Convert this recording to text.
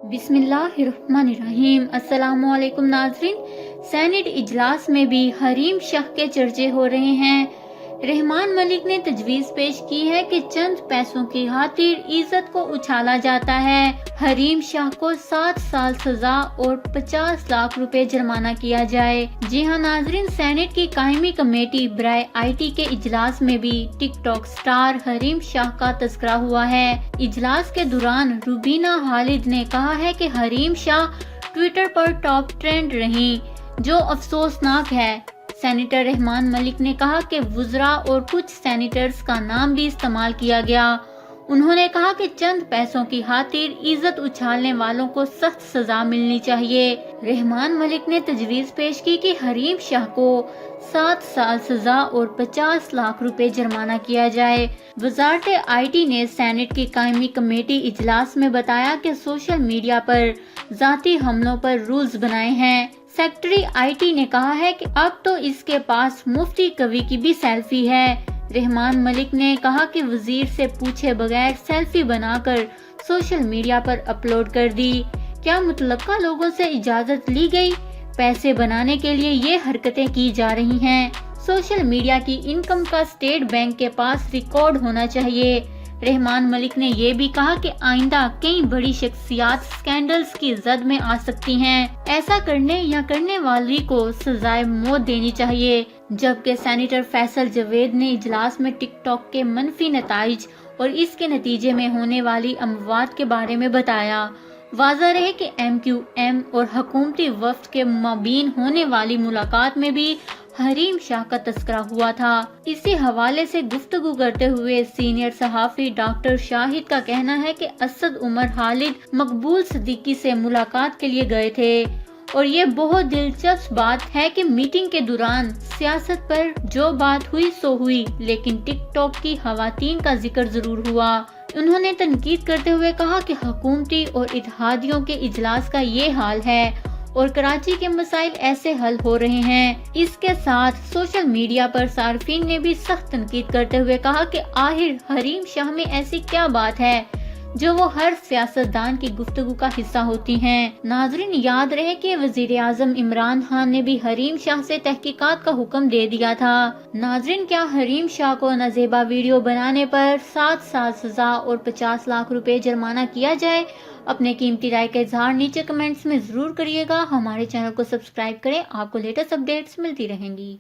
बिस्मिल्लाहिर्रहमानिर्रहीम। अस्सलाम वालेकुम नाज़रीन। सेनेट इजलास में भी हरीम शाह के चर्चे हो रहे हैं। रहमान मलिक ने तजवीज़ पेश की है कि चंद पैसों की खातिर इज्जत को उछाला जाता है। हरीम शाह को 7 साल सजा और 50 लाख रुपए जुर्माना किया जाए। जी हाँ नाज़रीन, सेनेट की कायमी कमेटी बराए IT के इजलास में भी टिकटॉक स्टार हरीम शाह का तस्करा हुआ है। इजलास के दौरान रुबीना खालिद ने कहा है कि हरीम शाह ट्विटर पर टॉप ट्रेंड रही, जो अफसोसनाक है। सेनेटर रहमान मलिक ने कहा कि वुज़रा और कुछ सेनेटर्स का नाम भी इस्तेमाल किया गया। उन्होंने कहा कि चंद पैसों की खातिर इज्जत उछालने वालों को सख्त सजा मिलनी चाहिए। रहमान मलिक ने तजवीज़ पेश की कि हरीम शाह को 7 साल सजा और 50 लाख रुपए जुर्माना किया जाए। वज़ारत IT ने सेनेट की कायमी कमेटी इजलास में बताया कि सोशल मीडिया पर ज़ाती हमलों पर रूल्स बनाए हैं। सेक्रेटरी IT ने कहा है कि अब तो इसके पास मुफ्ती कवि की भी सेल्फी है। रहमान मलिक ने कहा कि वजीर से पूछे बगैर सेल्फी बनाकर सोशल मीडिया पर अपलोड कर दी। क्या मुतलक्का लोगों से इजाजत ली गई? पैसे बनाने के लिए ये हरकतें की जा रही हैं। सोशल मीडिया की इनकम का स्टेट बैंक के पास रिकॉर्ड होना चाहिए। रहमान मलिक ने ये भी कहा कि आइंदा कई बड़ी शख्सियात स्कैंडल्स की जद में आ सकती हैं। ऐसा करने या करने वाली को सजाए मौत देनी चाहिए। जबकि सेनेटर फैसल जवेद ने इजलास में टिकटॉक के मनफी नताइज और इसके नतीजे में होने वाली अमवात के बारे में बताया। वाज़ा रहे कि MQM और हुकूमती वफ्द के माबीन होने वाली मुलाकात में भी हरीम शाह का तस्करा हुआ था। इसी हवाले से गुफ्तगू करते हुए सीनियर सहाफ़ी डॉक्टर शाहिद का कहना है कि असद उमर खालिद मकबूल सिद्दीकी से मुलाकात के लिए गए थे और ये बहुत दिलचस्प बात है कि मीटिंग के दौरान सियासत पर जो बात हुई सो हुई, लेकिन टिकटॉक की खवातीन का जिक्र जरूर हुआ। उन्होंने तनकीद करते हुए कहा कि हुकूमती और इत्तेहादियों के इजलास का ये हाल है और कराची के मसाइल ऐसे हल हो रहे हैं। इसके साथ सोशल मीडिया पर सार्फिन ने भी सख्त तनकीद करते हुए कहा कि आखिर हरीम शाह में ऐसी क्या बात है जो वो हर सियासतदान की गुफ्तगू का हिस्सा होती हैं। नाजरीन, याद रहे कि वजीर आजम इमरान खान ने भी हरीम शाह से तहकीकात का हुक्म दे दिया था। नाजरीन, क्या हरीम शाह को नाजेबा वीडियो बनाने पर 7 साल सजा और 50 लाख रुपए जुर्माना किया जाए? अपने कीमती राय का इजहार नीचे कमेंट्स में जरूर करिएगा। हमारे चैनल को सब्सक्राइब करें, आपको लेटेस्ट अपडेट्स मिलती रहेंगी।